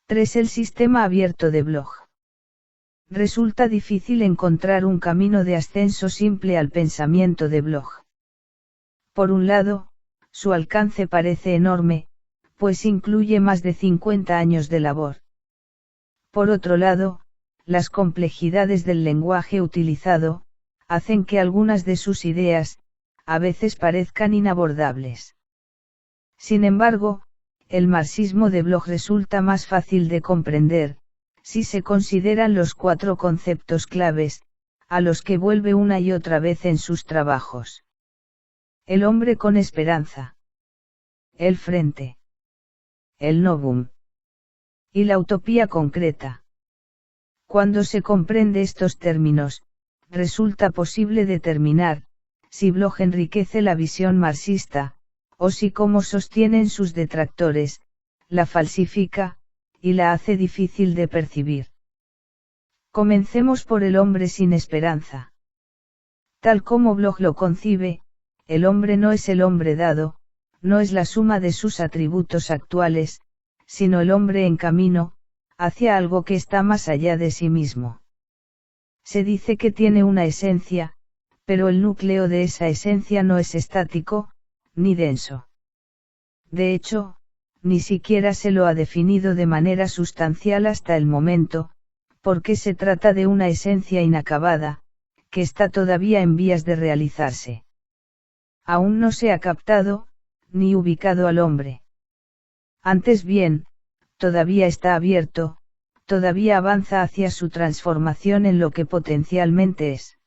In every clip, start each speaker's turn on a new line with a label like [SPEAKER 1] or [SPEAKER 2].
[SPEAKER 1] 3. El sistema abierto de Bloch. Resulta difícil encontrar un camino de ascenso simple al pensamiento de Bloch. Por un lado, su alcance parece enorme, pues incluye más de 50 años de labor. Por otro lado, las complejidades del lenguaje utilizado, hacen que algunas de sus ideas, a veces parezcan inabordables. Sin embargo, el marxismo de Bloch resulta más fácil de comprender, si se consideran los 4 conceptos claves, a los que vuelve una y otra vez en sus trabajos. El hombre con esperanza. El frente. El novum. Y la utopía concreta. Cuando se comprende estos términos, resulta posible determinar, si Bloch enriquece la visión marxista, o si, como sostienen sus detractores, la falsifica, y la hace difícil de percibir. Comencemos por el hombre sin esperanza. Tal como Bloch lo concibe, el hombre no es el hombre dado, no es la suma de sus atributos actuales, sino el hombre en camino, hacia algo que está más allá de sí mismo. Se dice que tiene una esencia, pero el núcleo de esa esencia no es estático, ni denso. De hecho, ni siquiera se lo ha definido de manera sustancial hasta el momento, porque se trata de una esencia inacabada, que está todavía en vías de realizarse. Aún no se ha captado, ni ubicado al hombre. Antes bien, todavía está abierto, todavía avanza hacia su transformación en lo que potencialmente es.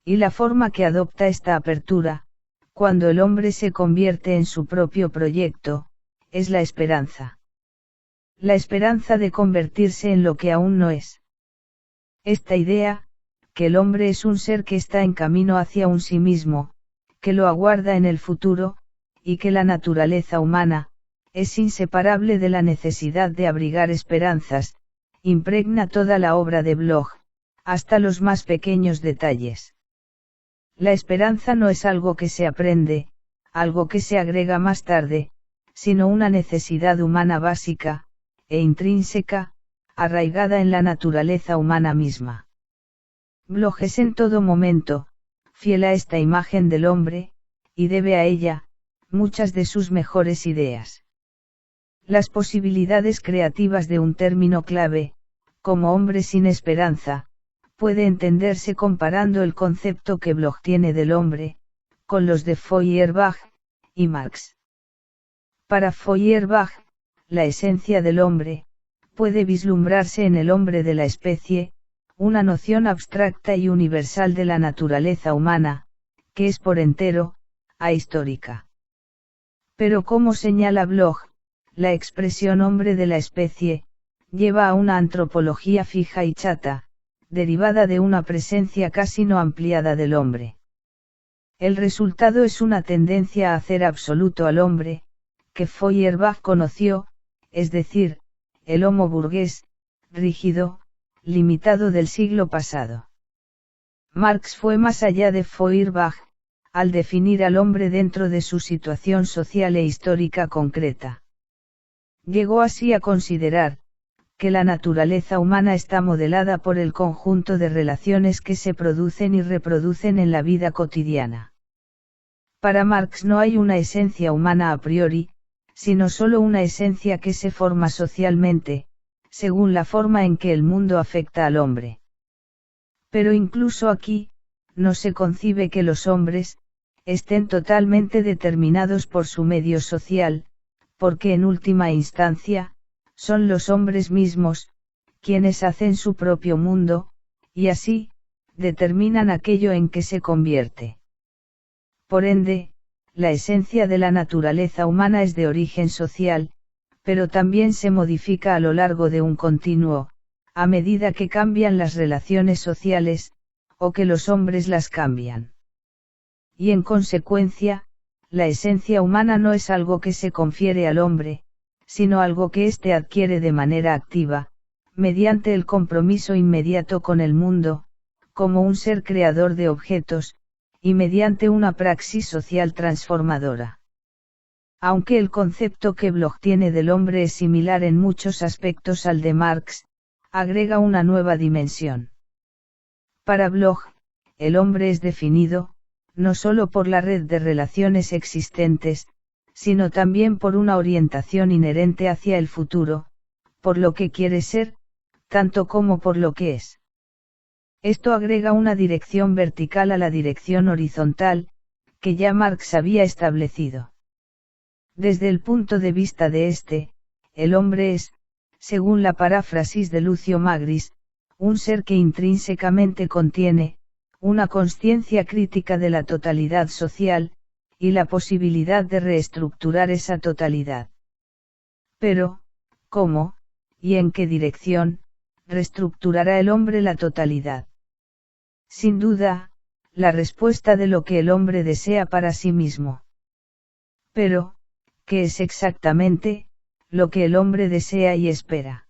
[SPEAKER 1] Y la forma que adopta esta apertura, cuando el hombre se convierte en su propio proyecto, es la esperanza. La esperanza de convertirse en lo que aún no es. Esta idea, que el hombre es un ser que está en camino hacia un sí mismo, que lo aguarda en el futuro, y que la naturaleza humana, es inseparable de la necesidad de abrigar esperanzas, impregna toda la obra de Bloch, hasta los más pequeños detalles. La esperanza no es algo que se aprende, algo que se agrega más tarde, sino una necesidad humana básica, e intrínseca, arraigada en la naturaleza humana misma. Bloch es en todo momento, fiel a esta imagen del hombre, y debe a ella, muchas de sus mejores ideas. Las posibilidades creativas de un término clave, como hombre sin esperanza, puede entenderse comparando el concepto que Bloch tiene del hombre, con los de Feuerbach y Marx. Para Feuerbach, la esencia del hombre, puede vislumbrarse en el hombre de la especie, una noción abstracta y universal de la naturaleza humana, que es por entero, ahistórica. Pero como señala Bloch, la expresión hombre de la especie, lleva a una antropología fija y chata, derivada de una presencia casi no ampliada del hombre. El resultado es una tendencia a hacer absoluto al hombre, que Feuerbach conoció, es decir, el homo burgués, rígido, limitado del siglo pasado. Marx fue más allá de Feuerbach, al definir al hombre dentro de su situación social e histórica concreta. Llegó así a considerar, que la naturaleza humana está modelada por el conjunto de relaciones que se producen y reproducen en la vida cotidiana. Para Marx no hay una esencia humana a priori, sino solo una esencia que se forma socialmente, según la forma en que el mundo afecta al hombre. Pero incluso aquí, no se concibe que los hombres, estén totalmente determinados por su medio social, porque en última instancia, son los hombres mismos, quienes hacen su propio mundo, y así, determinan aquello en que se convierte. Por ende, la esencia de la naturaleza humana es de origen social, pero también se modifica a lo largo de un continuo, a medida que cambian las relaciones sociales, o que los hombres las cambian. Y en consecuencia, la esencia humana no es algo que se confiere al hombre, sino algo que éste adquiere de manera activa, mediante el compromiso inmediato con el mundo, como un ser creador de objetos, y mediante una praxis social transformadora. Aunque el concepto que Bloch tiene del hombre es similar en muchos aspectos al de Marx, agrega una nueva dimensión. Para Bloch, el hombre es definido, no solo por la red de relaciones existentes, sino también por una orientación inherente hacia el futuro, por lo que quiere ser, tanto como por lo que es. Esto agrega una dirección vertical a la dirección horizontal, que ya Marx había establecido. Desde el punto de vista de este, el hombre es, según la paráfrasis de Lucio Magris, un ser que intrínsecamente contiene, una consciencia crítica de la totalidad social, y la posibilidad de reestructurar esa totalidad. Pero, ¿cómo, y en qué dirección, reestructurará el hombre la totalidad? Sin duda, la respuesta de lo que el hombre desea para sí mismo. Pero, ¿qué es exactamente lo que el hombre desea y espera?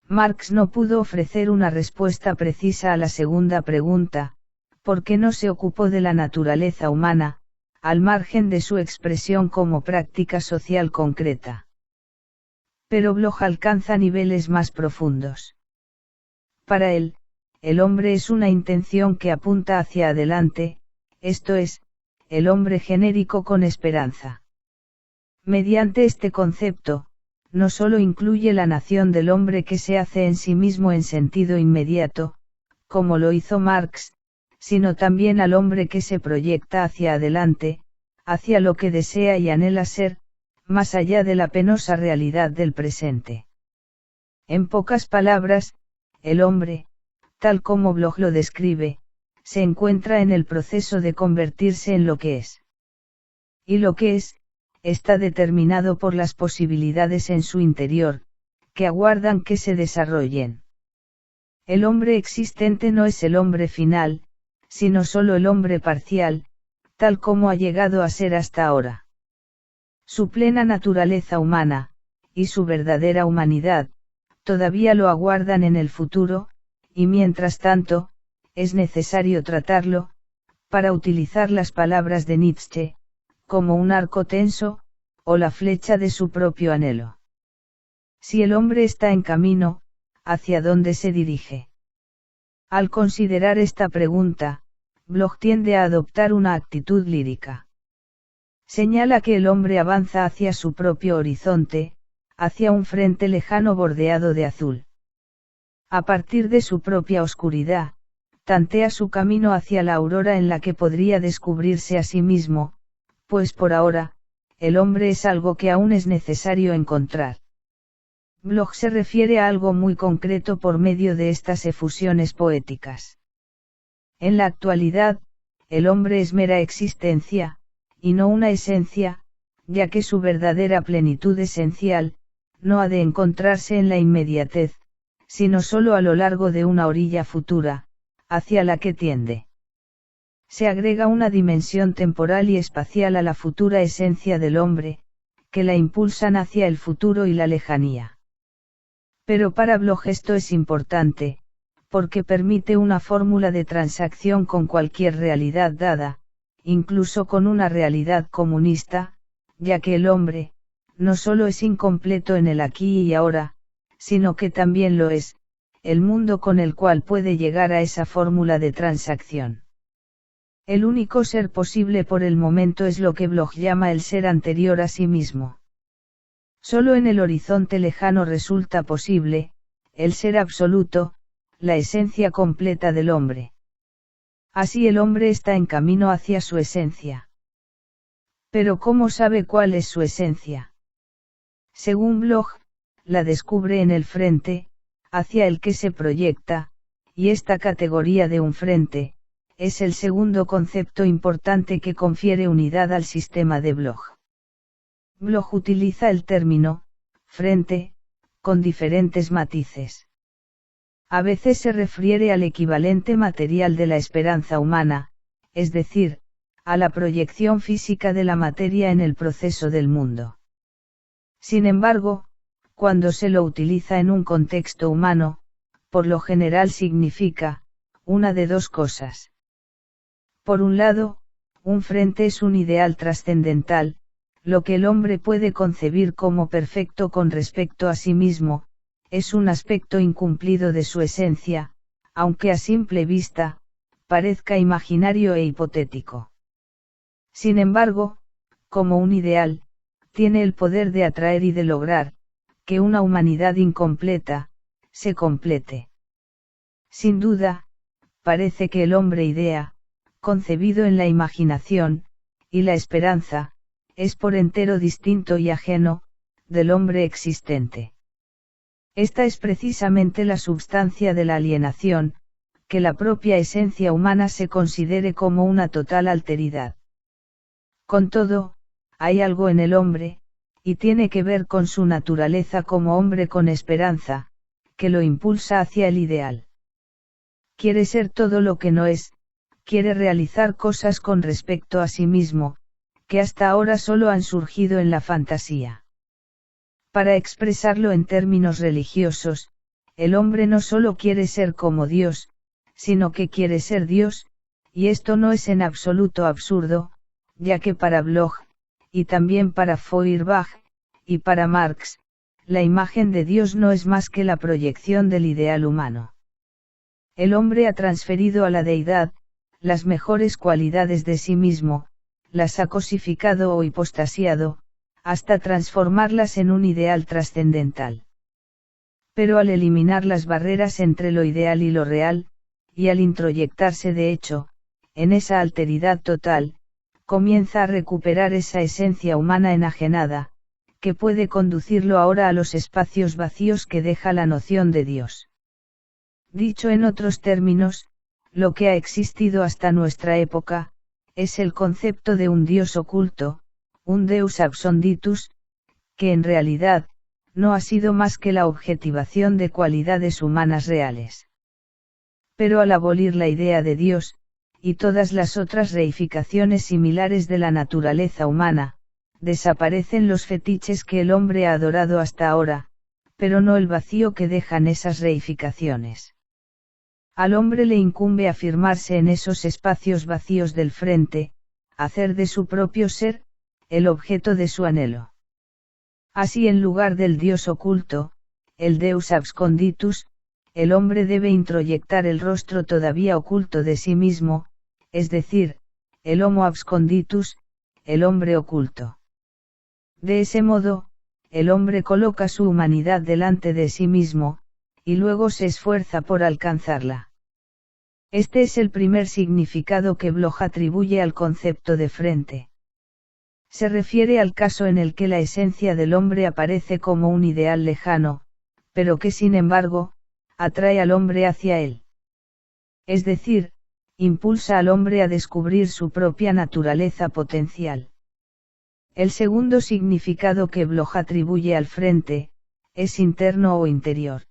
[SPEAKER 1] Marx no pudo ofrecer una respuesta precisa a la segunda pregunta, porque no se ocupó de la naturaleza humana, al margen de su expresión como práctica social concreta. Pero Bloch alcanza niveles más profundos. Para él, el hombre es una intención que apunta hacia adelante, esto es, el hombre genérico con esperanza. Mediante este concepto, no solo incluye la nación del hombre que se hace en sí mismo en sentido inmediato, como lo hizo Marx, sino también al hombre que se proyecta hacia adelante, hacia lo que desea y anhela ser, más allá de la penosa realidad del presente. En pocas palabras, el hombre, tal como Bloch lo describe, se encuentra en el proceso de convertirse en lo que es. Y lo que es, está determinado por las posibilidades en su interior, que aguardan que se desarrollen. El hombre existente no es el hombre final, sino solo el hombre parcial, tal como ha llegado a ser hasta ahora. Su plena naturaleza humana, y su verdadera humanidad, todavía lo aguardan en el futuro, y mientras tanto, es necesario tratarlo, para utilizar las palabras de Nietzsche, como un arco tenso, o la flecha de su propio anhelo. Si el hombre está en camino, ¿hacia dónde se dirige? Al considerar esta pregunta, Bloch tiende a adoptar una actitud lírica. Señala que el hombre avanza hacia su propio horizonte, hacia un frente lejano bordeado de azul. A partir de su propia oscuridad, tantea su camino hacia la aurora en la que podría descubrirse a sí mismo, pues por ahora, el hombre es algo que aún es necesario encontrar. Bloch se refiere a algo muy concreto por medio de estas efusiones poéticas. En la actualidad, el hombre es mera existencia, y no una esencia, ya que su verdadera plenitud esencial, no ha de encontrarse en la inmediatez, sino solo a lo largo de una orilla futura, hacia la que tiende. Se agrega una dimensión temporal y espacial a la futura esencia del hombre, que la impulsan hacia el futuro y la lejanía. Pero para Bloch esto es importante, porque permite una fórmula de transacción con cualquier realidad dada, incluso con una realidad comunista, ya que el hombre, no solo es incompleto en el aquí y ahora, sino que también lo es, el mundo con el cual puede llegar a esa fórmula de transacción. El único ser posible por el momento es lo que Bloch llama el ser anterior a sí mismo. Solo en el horizonte lejano resulta posible, el ser absoluto, la esencia completa del hombre. Así el hombre está en camino hacia su esencia. Pero ¿cómo sabe cuál es su esencia? Según Bloch, la descubre en el frente, hacia el que se proyecta, y esta categoría de un frente, es el segundo concepto importante que confiere unidad al sistema de Bloch. Bloch utiliza el término, frente, con diferentes matices. A veces se refiere al equivalente material de la esperanza humana, es decir, a la proyección física de la materia en el proceso del mundo. Sin embargo, cuando se lo utiliza en un contexto humano, por lo general significa, una de dos cosas. Por un lado, un frente es un ideal trascendental, lo que el hombre puede concebir como perfecto con respecto a sí mismo, es un aspecto incumplido de su esencia, aunque a simple vista, parezca imaginario e hipotético. Sin embargo, como un ideal, tiene el poder de atraer y de lograr, que una humanidad incompleta, se complete. Sin duda, parece que el hombre idea, concebido en la imaginación, y la esperanza, es por entero distinto y ajeno, del hombre existente. Esta es precisamente la substancia de la alienación, que la propia esencia humana se considere como una total alteridad. Con todo, hay algo en el hombre, y tiene que ver con su naturaleza como hombre con esperanza, que lo impulsa hacia el ideal. Quiere ser todo lo que no es, quiere realizar cosas con respecto a sí mismo, que hasta ahora solo han surgido en la fantasía. Para expresarlo en términos religiosos, el hombre no solo quiere ser como Dios, sino que quiere ser Dios, y esto no es en absoluto absurdo, ya que para Bloch, y también para Feuerbach, y para Marx, la imagen de Dios no es más que la proyección del ideal humano. El hombre ha transferido a la deidad, las mejores cualidades de sí mismo, las ha cosificado o hipostasiado, hasta transformarlas en un ideal trascendental. Pero al eliminar las barreras entre lo ideal y lo real, y al introyectarse de hecho, en esa alteridad total, comienza a recuperar esa esencia humana enajenada, que puede conducirlo ahora a los espacios vacíos que deja la noción de Dios. Dicho en otros términos, lo que ha existido hasta nuestra época, es el concepto de un Dios oculto, un Deus absconditus, que en realidad, no ha sido más que la objetivación de cualidades humanas reales. Pero al abolir la idea de Dios, y todas las otras reificaciones similares de la naturaleza humana, desaparecen los fetiches que el hombre ha adorado hasta ahora, pero no el vacío que dejan esas reificaciones. Al hombre le incumbe afirmarse en esos espacios vacíos del frente, hacer de su propio ser, el objeto de su anhelo. Así en lugar del Dios oculto, el Deus absconditus, el hombre debe introyectar el rostro todavía oculto de sí mismo, es decir, el Homo absconditus, el hombre oculto. De ese modo, el hombre coloca su humanidad delante de sí mismo, y luego se esfuerza por alcanzarla. Este es el primer significado que Bloch atribuye al concepto de frente. Se refiere al caso en el que la esencia del hombre aparece como un ideal lejano, pero que sin embargo, atrae al hombre hacia él. Es decir, impulsa al hombre a descubrir su propia naturaleza potencial. El segundo significado que Bloch atribuye al frente, es interno o interior.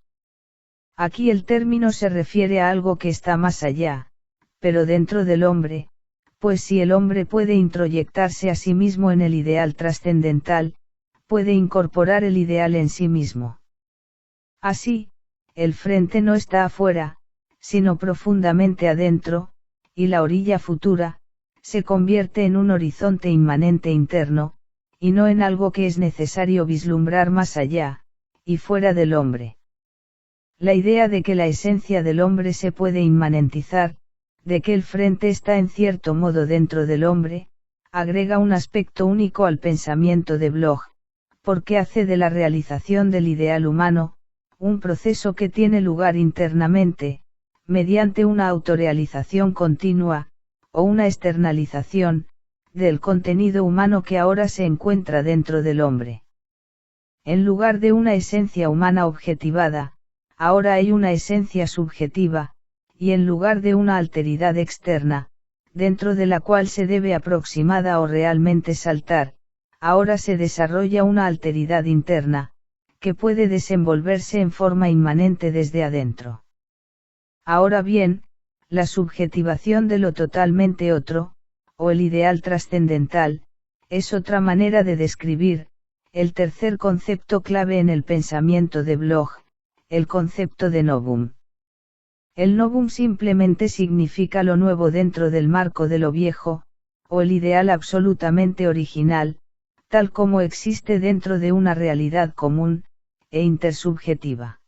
[SPEAKER 1] Aquí el término se refiere a algo que está más allá, pero dentro del hombre, pues si el hombre puede introyectarse a sí mismo en el ideal trascendental, puede incorporar el ideal en sí mismo. Así, el frente no está afuera, sino profundamente adentro, y la orilla futura, se convierte en un horizonte inmanente interno, y no en algo que es necesario vislumbrar más allá, y fuera del hombre. La idea de que la esencia del hombre se puede inmanentizar, de que el frente está en cierto modo dentro del hombre, agrega un aspecto único al pensamiento de Bloch, porque hace de la realización del ideal humano, un proceso que tiene lugar internamente, mediante una autorrealización continua, o una externalización, del contenido humano que ahora se encuentra dentro del hombre. En lugar de una esencia humana objetivada, ahora hay una esencia subjetiva, y en lugar de una alteridad externa, dentro de la cual se debe aproximada o realmente saltar, ahora se desarrolla una alteridad interna, que puede desenvolverse en forma inmanente desde adentro. Ahora bien, la subjetivación de lo totalmente otro, o el ideal trascendental, es otra manera de describir, el tercer concepto clave en el pensamiento de Bloch, el concepto de novum. El novum simplemente significa lo nuevo dentro del marco de lo viejo, o el ideal absolutamente original, tal como existe dentro de una realidad común, e intersubjetiva.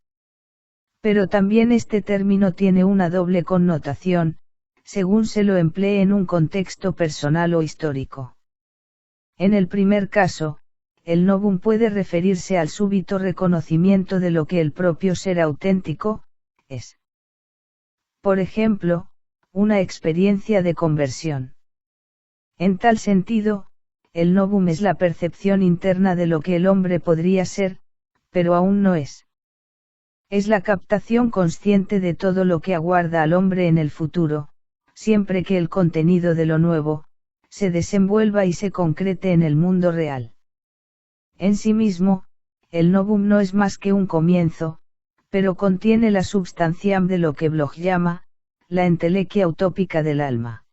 [SPEAKER 1] Pero también este término tiene una doble connotación, según se lo emplee en un contexto personal o histórico. En el primer caso, el novum puede referirse al súbito reconocimiento de lo que el propio ser auténtico es. Por ejemplo, una experiencia de conversión. En tal sentido, el novum es la percepción interna de lo que el hombre podría ser, pero aún no es. Es la captación consciente de todo lo que aguarda al hombre en el futuro, siempre que el contenido de lo nuevo, se desenvuelva y se concrete en el mundo real. En sí mismo, el novum no es más que un comienzo, pero contiene la substanciam de lo que Bloch llama, la entelequia utópica del alma.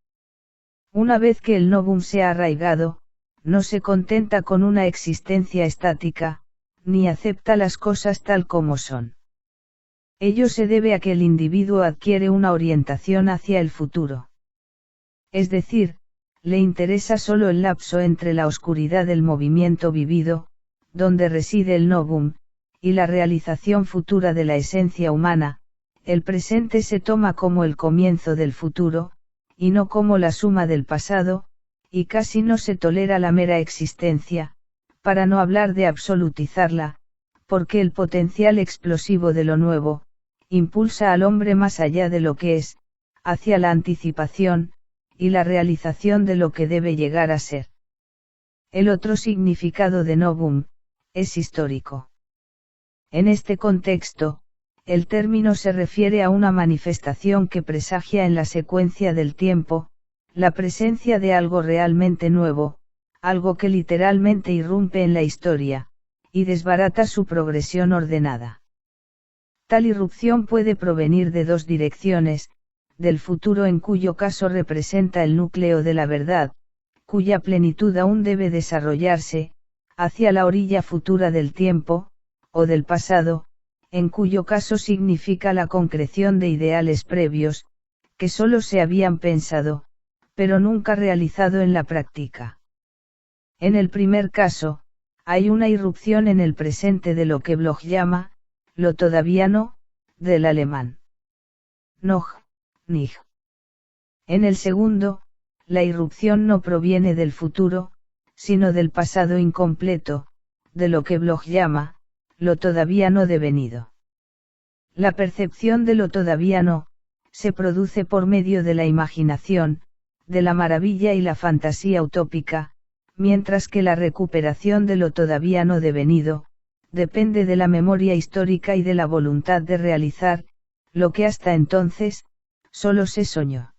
[SPEAKER 1] Una vez que el novum se ha arraigado, no se contenta con una existencia estática, ni acepta las cosas tal como son. Ello se debe a que el individuo adquiere una orientación hacia el futuro. Es decir, le interesa solo el lapso entre la oscuridad del movimiento vivido, donde reside el novum, y la realización futura de la esencia humana. El presente se toma como el comienzo del futuro, y no como la suma del pasado, y casi no se tolera la mera existencia, para no hablar de absolutizarla, porque el potencial explosivo de lo nuevo, impulsa al hombre más allá de lo que es, hacia la anticipación, y la realización de lo que debe llegar a ser. El otro significado de novum, es histórico. En este contexto, el término se refiere a una manifestación que presagia en la secuencia del tiempo, la presencia de algo realmente nuevo, algo que literalmente irrumpe en la historia, y desbarata su progresión ordenada. Tal irrupción puede provenir de dos direcciones, del futuro en cuyo caso representa el núcleo de la verdad, cuya plenitud aún debe desarrollarse, hacia la orilla futura del tiempo, o del pasado, en cuyo caso significa la concreción de ideales previos, que solo se habían pensado, pero nunca realizado en la práctica. En el primer caso, hay una irrupción en el presente de lo que Bloch llama, lo todavía no, del alemán. Noch, nicht. En el segundo, la irrupción no proviene del futuro, sino del pasado incompleto, de lo que Bloch llama, lo todavía no devenido. La percepción de lo todavía no, se produce por medio de la imaginación, de la maravilla y la fantasía utópica, mientras que la recuperación de lo todavía no devenido, depende de la memoria histórica y de la voluntad de realizar, lo que hasta entonces, solo se soñó.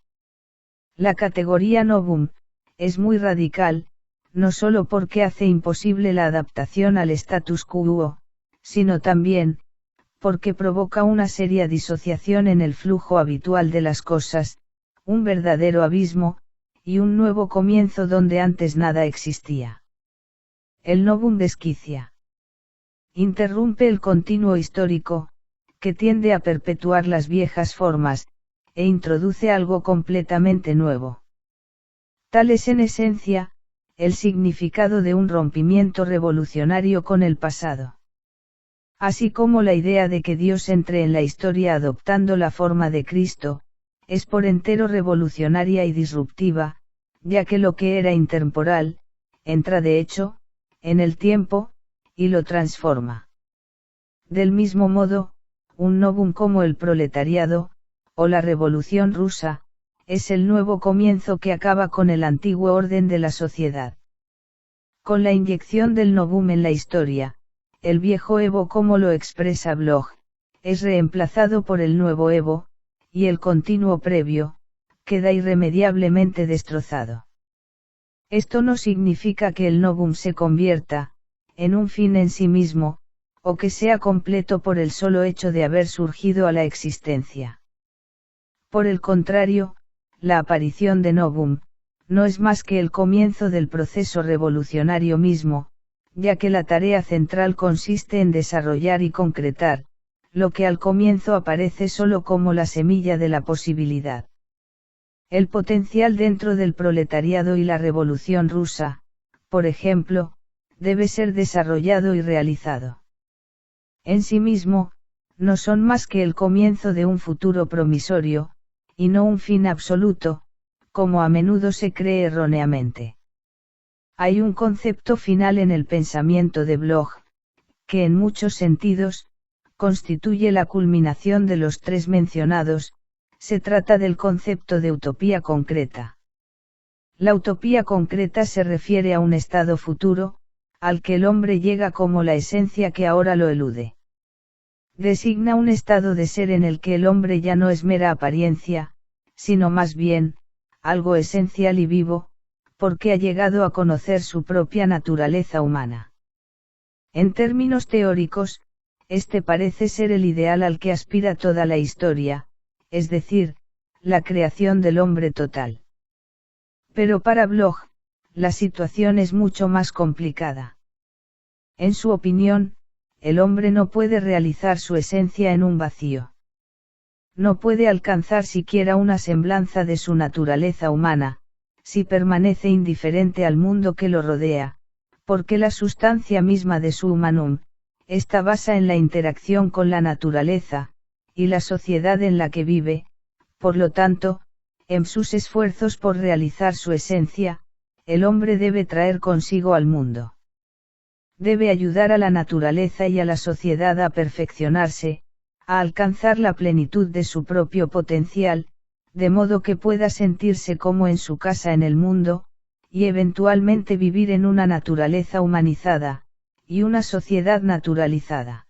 [SPEAKER 1] La categoría novum, es muy radical, no solo porque hace imposible la adaptación al status quo, sino también, porque provoca una seria disociación en el flujo habitual de las cosas, un verdadero abismo, y un nuevo comienzo donde antes nada existía. El novum desquicia. Interrumpe el continuo histórico, que tiende a perpetuar las viejas formas, e introduce algo completamente nuevo. Tal es en esencia, el significado de un rompimiento revolucionario con el pasado. Así como la idea de que Dios entre en la historia adoptando la forma de Cristo, es por entero revolucionaria y disruptiva, ya que lo que era intemporal, entra de hecho, en el tiempo, y lo transforma. Del mismo modo, un novum como el proletariado, o la Revolución Rusa, es el nuevo comienzo que acaba con el antiguo orden de la sociedad. Con la inyección del novum en la historia, el viejo Evo, como lo expresa Bloch, es reemplazado por el nuevo Evo, y el continuo previo, queda irremediablemente destrozado. Esto no significa que el novum se convierta, en un fin en sí mismo, o que sea completo por el solo hecho de haber surgido a la existencia. Por el contrario, la aparición de novum, no es más que el comienzo del proceso revolucionario mismo, ya que la tarea central consiste en desarrollar y concretar, lo que al comienzo aparece solo como la semilla de la posibilidad. El potencial dentro del proletariado y la Revolución Rusa, por ejemplo, debe ser desarrollado y realizado. En sí mismo, no son más que el comienzo de un futuro promisorio, y no un fin absoluto, como a menudo se cree erróneamente. Hay un concepto final en el pensamiento de Bloch, que en muchos sentidos, constituye la culminación de los tres mencionados. Se trata del concepto de utopía concreta. La utopía concreta se refiere a un estado futuro, al que el hombre llega como la esencia que ahora lo elude. Designa un estado de ser en el que el hombre ya no es mera apariencia, sino más bien, algo esencial y vivo, porque ha llegado a conocer su propia naturaleza humana. En términos teóricos, este parece ser el ideal al que aspira toda la historia, es decir, la creación del hombre total. Pero para Bloch, la situación es mucho más complicada. En su opinión, el hombre no puede realizar su esencia en un vacío. No puede alcanzar siquiera una semblanza de su naturaleza humana, si permanece indiferente al mundo que lo rodea, porque la sustancia misma de su humanum, está basada en la interacción con la naturaleza, y la sociedad en la que vive. Por lo tanto, en sus esfuerzos por realizar su esencia, el hombre debe traer consigo al mundo. Debe ayudar a la naturaleza y a la sociedad a perfeccionarse, a alcanzar la plenitud de su propio potencial, de modo que pueda sentirse como en su casa en el mundo, y eventualmente vivir en una naturaleza humanizada, y una sociedad naturalizada.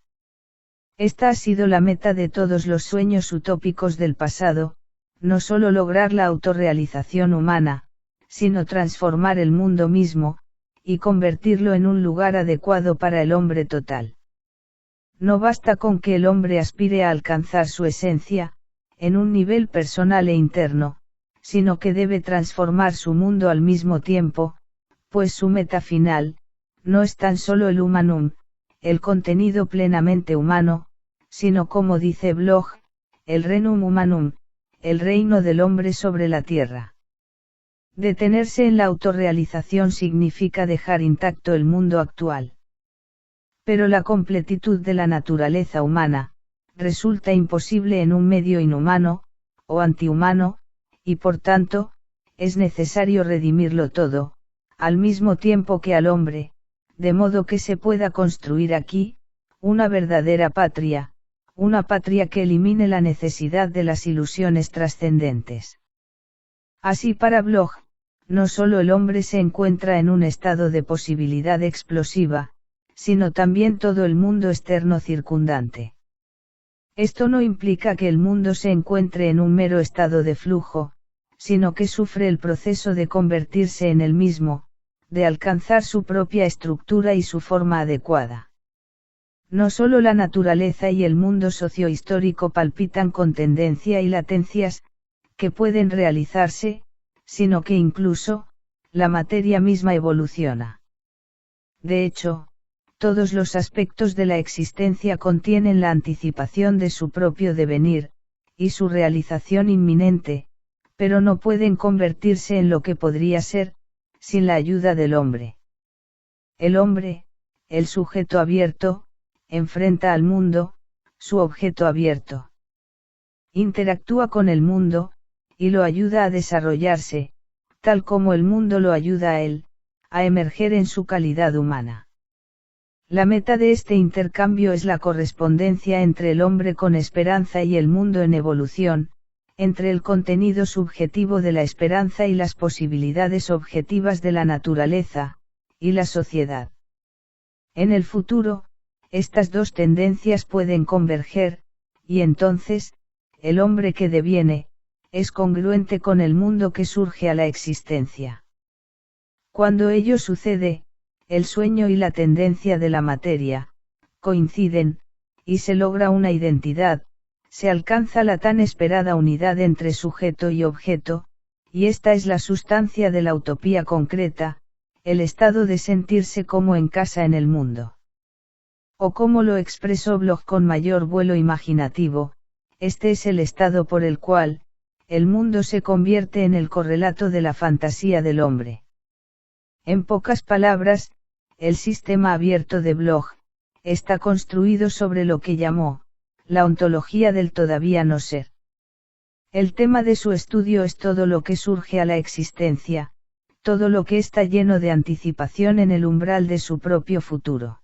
[SPEAKER 1] Esta ha sido la meta de todos los sueños utópicos del pasado, no solo lograr la autorrealización humana, sino transformar el mundo mismo, y convertirlo en un lugar adecuado para el hombre total. No basta con que el hombre aspire a alcanzar su esencia, en un nivel personal e interno, sino que debe transformar su mundo al mismo tiempo, pues su meta final, no es tan solo el humanum, el contenido plenamente humano, sino como dice Bloch, el renum humanum, el reino del hombre sobre la tierra. Detenerse en la autorrealización significa dejar intacto el mundo actual. Pero la completitud de la naturaleza humana, resulta imposible en un medio inhumano, o antihumano, y por tanto, es necesario redimirlo todo, al mismo tiempo que al hombre, de modo que se pueda construir aquí, una verdadera patria, una patria que elimine la necesidad de las ilusiones trascendentes. Así para Bloch, no solo el hombre se encuentra en un estado de posibilidad explosiva, sino también todo el mundo externo circundante. Esto no implica que el mundo se encuentre en un mero estado de flujo, sino que sufre el proceso de convertirse en el mismo, de alcanzar su propia estructura y su forma adecuada. No solo la naturaleza y el mundo sociohistórico palpitan con tendencia y latencias, que pueden realizarse, sino que incluso, la materia misma evoluciona. De hecho, todos los aspectos de la existencia contienen la anticipación de su propio devenir, y su realización inminente, pero no pueden convertirse en lo que podría ser, sin la ayuda del hombre. El hombre, el sujeto abierto, enfrenta al mundo, su objeto abierto. Interactúa con el mundo, y lo ayuda a desarrollarse, tal como el mundo lo ayuda a él, a emerger en su calidad humana. La meta de este intercambio es la correspondencia entre el hombre con esperanza y el mundo en evolución, entre el contenido subjetivo de la esperanza y las posibilidades objetivas de la naturaleza, y la sociedad. En el futuro, estas dos tendencias pueden converger, y entonces, el hombre que deviene, es congruente con el mundo que surge a la existencia. Cuando ello sucede, el sueño y la tendencia de la materia, coinciden, y se logra una identidad, se alcanza la tan esperada unidad entre sujeto y objeto, y esta es la sustancia de la utopía concreta, el estado de sentirse como en casa en el mundo. O como lo expresó Bloch con mayor vuelo imaginativo, este es el estado por el cual, el mundo se convierte en el correlato de la fantasía del hombre. En pocas palabras, el sistema abierto de Bloch, está construido sobre lo que llamó, la ontología del todavía no ser. El tema de su estudio es todo lo que surge a la existencia, todo lo que está lleno de anticipación en el umbral de su propio futuro.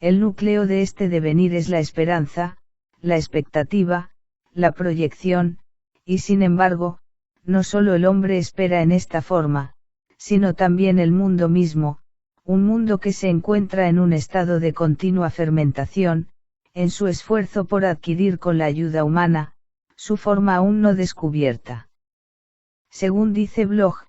[SPEAKER 1] El núcleo de este devenir es la esperanza, la expectativa, la proyección, y sin embargo, no solo el hombre espera en esta forma, sino también el mundo mismo, un mundo que se encuentra en un estado de continua fermentación, en su esfuerzo por adquirir con la ayuda humana, su forma aún no descubierta. Según dice Bloch,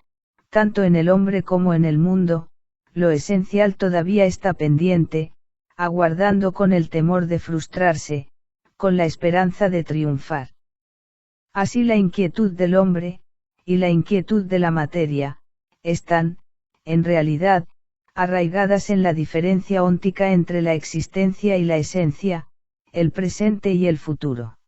[SPEAKER 1] tanto en el hombre como en el mundo, lo esencial todavía está pendiente, aguardando con el temor de frustrarse, con la esperanza de triunfar. Así la inquietud del hombre, y la inquietud de la materia, están, en realidad, arraigadas en la diferencia óntica entre la existencia y la esencia, el presente y el futuro.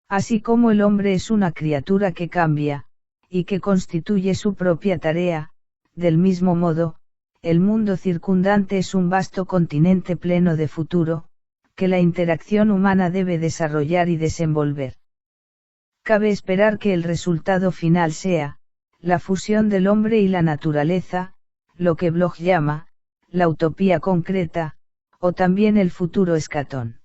[SPEAKER 1] Así como el hombre es una criatura que cambia, y que constituye su propia tarea, del mismo modo, el mundo circundante es un vasto continente pleno de futuro, que la interacción humana debe desarrollar y desenvolver. Cabe esperar que el resultado final sea, la fusión del hombre y la naturaleza, lo que Bloch llama, la utopía concreta, o también el futuro escatón.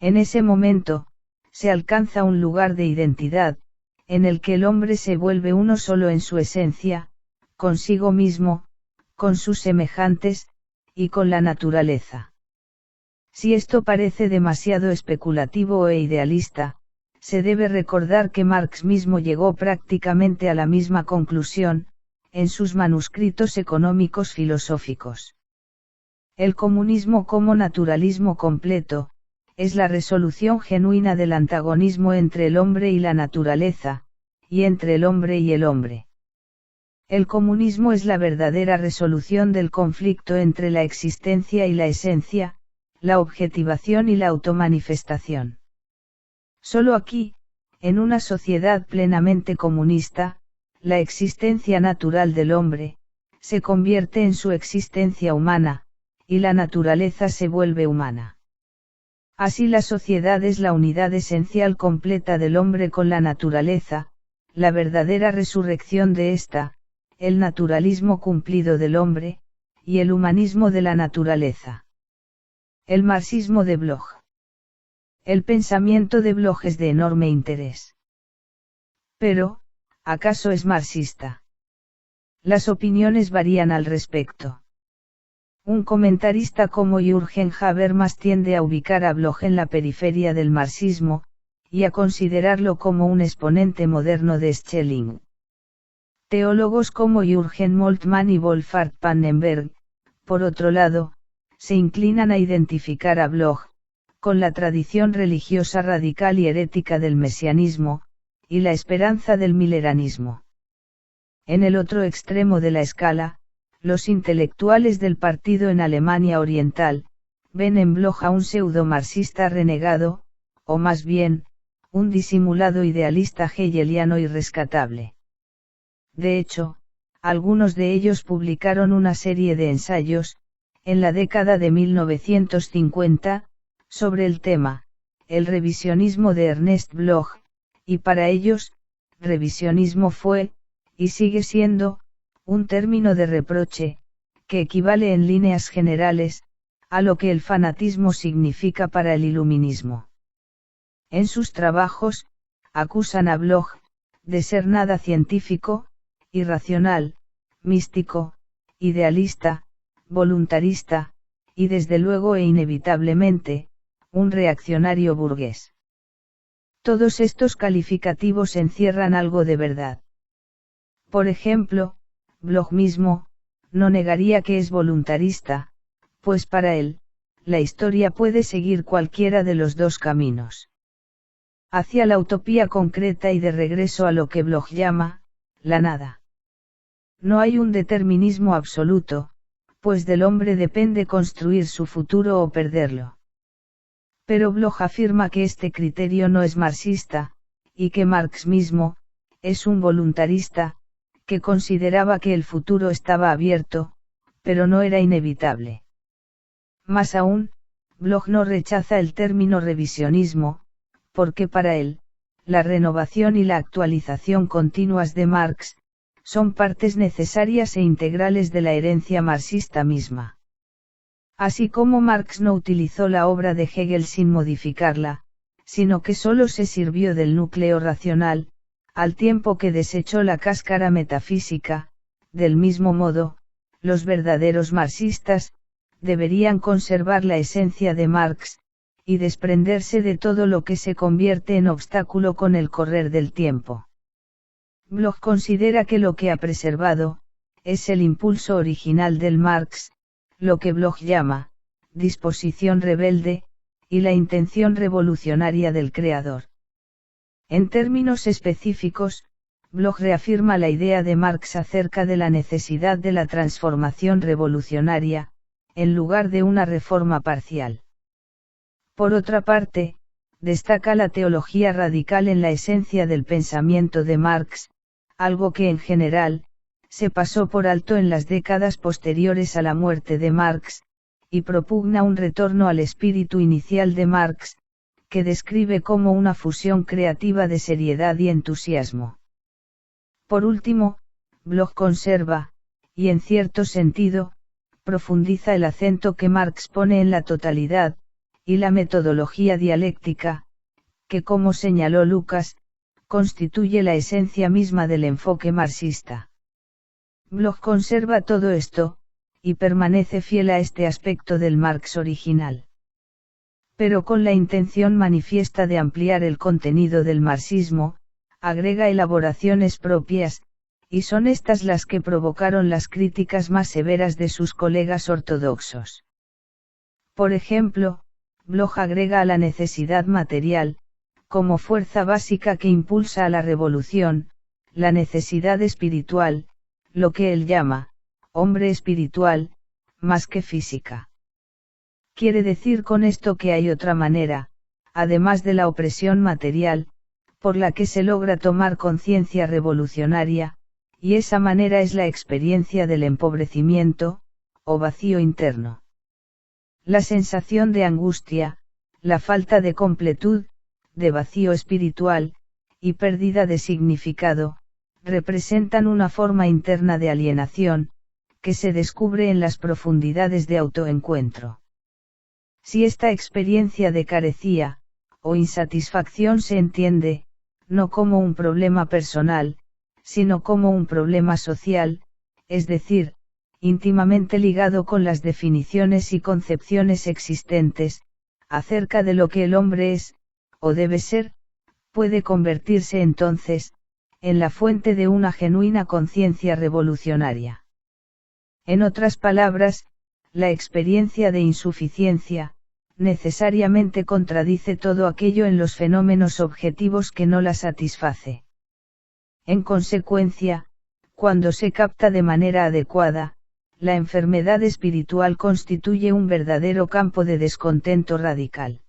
[SPEAKER 1] En ese momento, se alcanza un lugar de identidad, en el que el hombre se vuelve uno solo en su esencia, consigo mismo, con sus semejantes, y con la naturaleza. Si esto parece demasiado especulativo e idealista, se debe recordar que Marx mismo llegó prácticamente a la misma conclusión, en sus manuscritos económicos filosóficos. El comunismo como naturalismo completo, es la resolución genuina del antagonismo entre el hombre y la naturaleza, y entre el hombre y el hombre. El comunismo es la verdadera resolución del conflicto entre la existencia y la esencia, la objetivación y la automanifestación. Solo aquí, en una sociedad plenamente comunista, la existencia natural del hombre, se convierte en su existencia humana, y la naturaleza se vuelve humana. Así la sociedad es la unidad esencial completa del hombre con la naturaleza, la verdadera resurrección de ésta, el naturalismo cumplido del hombre, y el humanismo de la naturaleza. El marxismo de Bloch. El pensamiento de Bloch es de enorme interés. Pero, ¿acaso es marxista? Las opiniones varían al respecto. Un comentarista como Jürgen Habermas tiende a ubicar a Bloch en la periferia del marxismo, y a considerarlo como un exponente moderno de Schelling. Teólogos como Jürgen Moltmann y Wolfhard Pannenberg, por otro lado, se inclinan a identificar a Bloch, con la tradición religiosa radical y herética del mesianismo, y la esperanza del mileranismo. En el otro extremo de la escala, los intelectuales del partido en Alemania Oriental, ven en Bloch a un pseudo-marxista renegado, o más bien, un disimulado idealista hegeliano irrescatable. De hecho, algunos de ellos publicaron una serie de ensayos, en la década de 1950, sobre el tema, el revisionismo de Ernest Bloch, y para ellos, revisionismo fue, y sigue siendo, un término de reproche, que equivale en líneas generales, a lo que el fanatismo significa para el iluminismo. En sus trabajos, acusan a Bloch, de ser nada científico, irracional, místico, idealista, voluntarista, y desde luego e inevitablemente, un reaccionario burgués. Todos estos calificativos encierran algo de verdad. Por ejemplo, Bloch mismo, no negaría que es voluntarista, pues para él, la historia puede seguir cualquiera de los dos caminos. Hacia la utopía concreta y de regreso a lo que Bloch llama, la nada. No hay un determinismo absoluto, pues del hombre depende construir su futuro o perderlo. Pero Bloch afirma que este criterio no es marxista, y que Marx mismo, es un voluntarista, que consideraba que el futuro estaba abierto, pero no era inevitable. Más aún, Bloch no rechaza el término revisionismo, porque para él, la renovación y la actualización continuas de Marx, son partes necesarias e integrales de la herencia marxista misma. Así como Marx no utilizó la obra de Hegel sin modificarla, sino que solo se sirvió del núcleo racional, al tiempo que desechó la cáscara metafísica, del mismo modo, los verdaderos marxistas, deberían conservar la esencia de Marx, y desprenderse de todo lo que se convierte en obstáculo con el correr del tiempo. Bloch considera que lo que ha preservado, es el impulso original del Marx, lo que Bloch llama, disposición rebelde, y la intención revolucionaria del creador. En términos específicos, Bloch reafirma la idea de Marx acerca de la necesidad de la transformación revolucionaria, en lugar de una reforma parcial. Por otra parte, destaca la teología radical en la esencia del pensamiento de Marx, algo que en general, se pasó por alto en las décadas posteriores a la muerte de Marx, y propugna un retorno al espíritu inicial de Marx, que describe como una fusión creativa de seriedad y entusiasmo. Por último, Bloch conserva, y en cierto sentido, profundiza el acento que Marx pone en la totalidad, y la metodología dialéctica, que como señaló Lucas, constituye la esencia misma del enfoque marxista. Bloch conserva todo esto, y permanece fiel a este aspecto del Marx original. Pero con la intención manifiesta de ampliar el contenido del marxismo, agrega elaboraciones propias, y son estas las que provocaron las críticas más severas de sus colegas ortodoxos. Por ejemplo, Bloch agrega a la necesidad material, como fuerza básica que impulsa a la revolución, la necesidad espiritual, lo que él llama, hombre espiritual, más que física. Quiere decir con esto que hay otra manera, además de la opresión material, por la que se logra tomar conciencia revolucionaria, y esa manera es la experiencia del empobrecimiento, o vacío interno. La sensación de angustia, la falta de completud, de vacío espiritual, y pérdida de significado, representan una forma interna de alienación, que se descubre en las profundidades de autoencuentro. Si esta experiencia de carecía, o insatisfacción se entiende, no como un problema personal, sino como un problema social, es decir, íntimamente ligado con las definiciones y concepciones existentes, acerca de lo que el hombre es, o debe ser, puede convertirse entonces, en la fuente de una genuina conciencia revolucionaria. En otras palabras, la experiencia de insuficiencia, necesariamente contradice todo aquello en los fenómenos objetivos que no la satisface. En consecuencia, cuando se capta de manera adecuada, la enfermedad espiritual constituye un verdadero campo de descontento radical.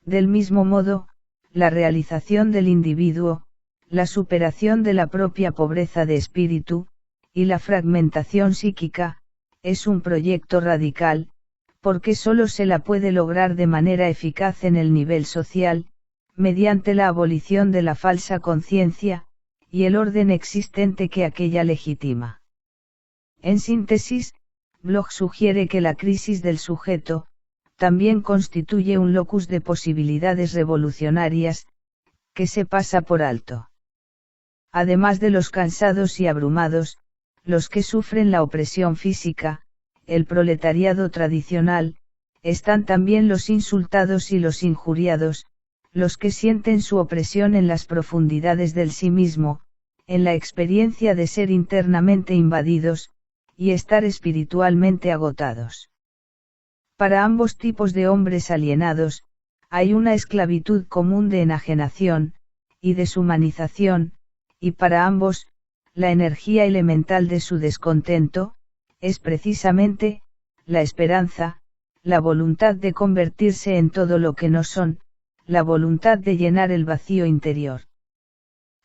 [SPEAKER 1] Del mismo modo, la realización del individuo, la superación de la propia pobreza de espíritu, y la fragmentación psíquica, es un proyecto radical, porque solo se la puede lograr de manera eficaz en el nivel social, mediante la abolición de la falsa conciencia, y el orden existente que aquella legitima. En síntesis, Bloch sugiere que la crisis del sujeto, también constituye un locus de posibilidades revolucionarias, que se pasa por alto. Además de los cansados y abrumados, los que sufren la opresión física, el proletariado tradicional, están también los insultados y los injuriados, los que sienten su opresión en las profundidades del sí mismo, en la experiencia de ser internamente invadidos, y estar espiritualmente agotados. Para ambos tipos de hombres alienados, hay una esclavitud común de enajenación, y deshumanización, y para ambos, la energía elemental de su descontento, es precisamente, la esperanza, la voluntad de convertirse en todo lo que no son, la voluntad de llenar el vacío interior.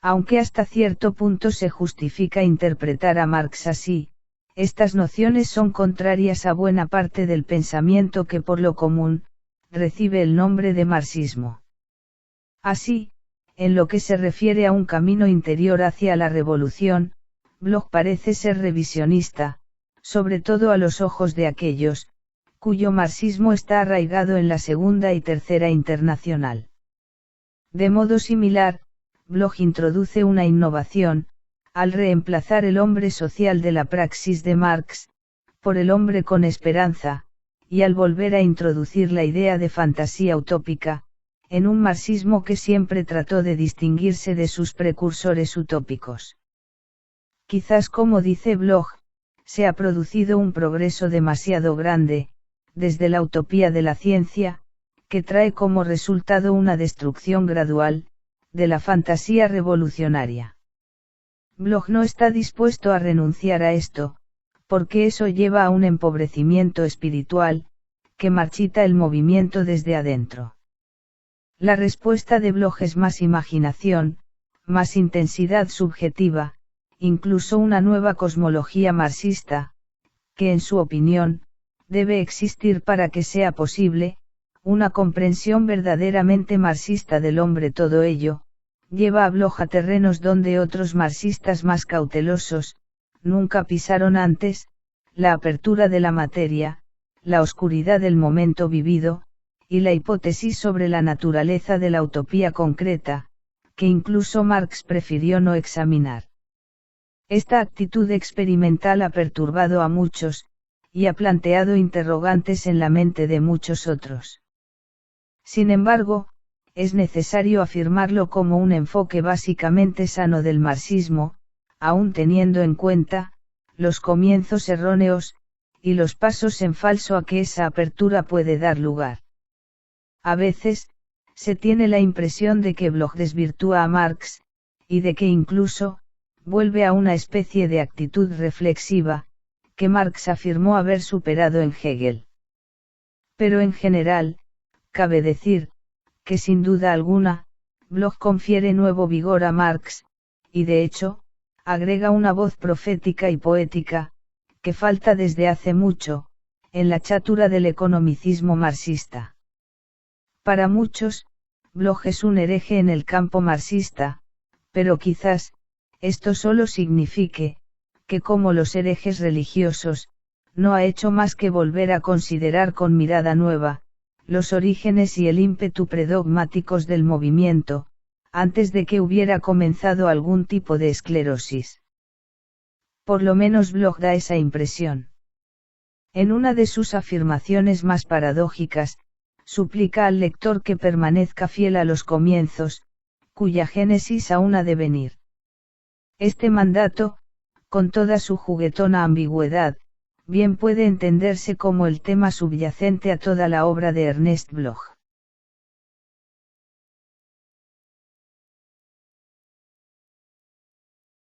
[SPEAKER 1] Aunque hasta cierto punto se justifica interpretar a Marx así, estas nociones son contrarias a buena parte del pensamiento que por lo común, recibe el nombre de marxismo. Así, en lo que se refiere a un camino interior hacia la revolución, Bloch parece ser revisionista, sobre todo a los ojos de aquellos, cuyo marxismo está arraigado en la Segunda y Tercera Internacional. De modo similar, Bloch introduce una innovación, al reemplazar el hombre social de la praxis de Marx, por el hombre con esperanza, y al volver a introducir la idea de fantasía utópica, en un marxismo que siempre trató de distinguirse de sus precursores utópicos. Quizás como dice Bloch, se ha producido un progreso demasiado grande, desde la utopía de la ciencia, que trae como resultado una destrucción gradual, de la fantasía revolucionaria. Bloch no está dispuesto a renunciar a esto, porque eso lleva a un empobrecimiento espiritual, que marchita el movimiento desde adentro. La respuesta de Bloch es más imaginación, más intensidad subjetiva, incluso una nueva cosmología marxista, que en su opinión, debe existir para que sea posible, una comprensión verdaderamente marxista del hombre. Todo ello, lleva a Bloch a terrenos donde otros marxistas más cautelosos, nunca pisaron antes, la apertura de la materia, la oscuridad del momento vivido, y la hipótesis sobre la naturaleza de la utopía concreta, que incluso Marx prefirió no examinar. Esta actitud experimental ha perturbado a muchos, y ha planteado interrogantes en la mente de muchos otros. Sin embargo, es necesario afirmarlo como un enfoque básicamente sano del marxismo, aun teniendo en cuenta, los comienzos erróneos, y los pasos en falso a que esa apertura puede dar lugar. A veces, se tiene la impresión de que Bloch desvirtúa a Marx, y de que incluso, vuelve a una especie de actitud reflexiva, que Marx afirmó haber superado en Hegel. Pero en general, cabe decir, que sin duda alguna, Bloch confiere nuevo vigor a Marx, y de hecho, agrega una voz profética y poética, que falta desde hace mucho, en la chatura del economicismo marxista. Para muchos, Bloch es un hereje en el campo marxista, pero quizás, esto solo signifique, que como los herejes religiosos, no ha hecho más que volver a considerar con mirada nueva, los orígenes y el ímpetu predogmáticos del movimiento, antes de que hubiera comenzado algún tipo de esclerosis. Por lo menos Bloch da esa impresión. En una de sus afirmaciones más paradójicas, suplica al lector que permanezca fiel a los comienzos, cuya génesis aún ha de venir. Este mandato, con toda su juguetona ambigüedad, bien puede entenderse como el tema subyacente a toda la obra de Ernest Bloch.